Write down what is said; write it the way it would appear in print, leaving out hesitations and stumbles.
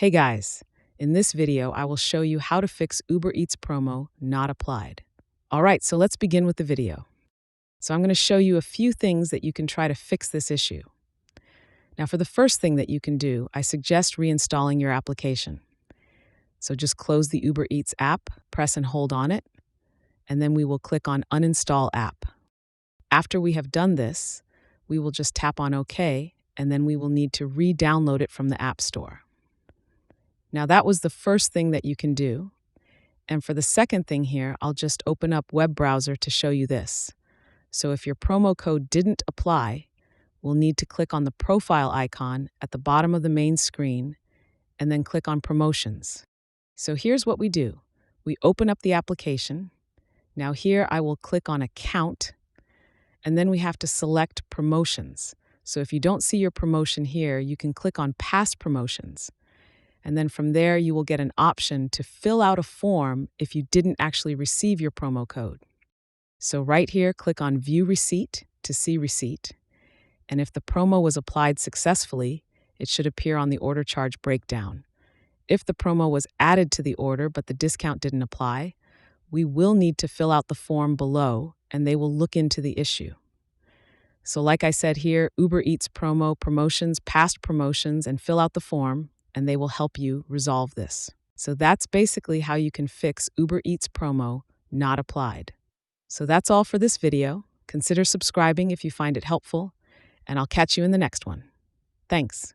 Hey guys, in this video I will show you how to fix Uber Eats promo not applied. Alright, so let's begin with the video. So I'm going to show you a few things that you can try to fix this issue. Now for the first thing that you can do, I suggest reinstalling your application. So just close the Uber Eats app, press and hold on it, and then we will click on Uninstall App. After we have done this, we will just tap on OK, and then we will need to re-download it from the App Store. Now that was the first thing that you can do. And for the second thing here, I'll just open up web browser to show you this. So if your promo code didn't apply, we'll need to click on the profile icon at the bottom of the main screen and then click on promotions. So here's what we do. We open up the application. Now here I will click on account, and then we have to select promotions. So if you don't see your promotion here, you can click on past promotions. And then from there, you will get an option to fill out a form if you didn't actually receive your promo code. So right here, click on View Receipt to see receipt. And if the promo was applied successfully, it should appear on the order charge breakdown. If the promo was added to the order but the discount didn't apply, we will need to fill out the form below and they will look into the issue. So like I said here, Uber Eats promo, promotions, past promotions, and fill out the form, and they will help you resolve this. So that's basically how you can fix Uber Eats promo not applied. So that's all for this video. Consider subscribing if you find it helpful, and I'll catch you in the next one. Thanks.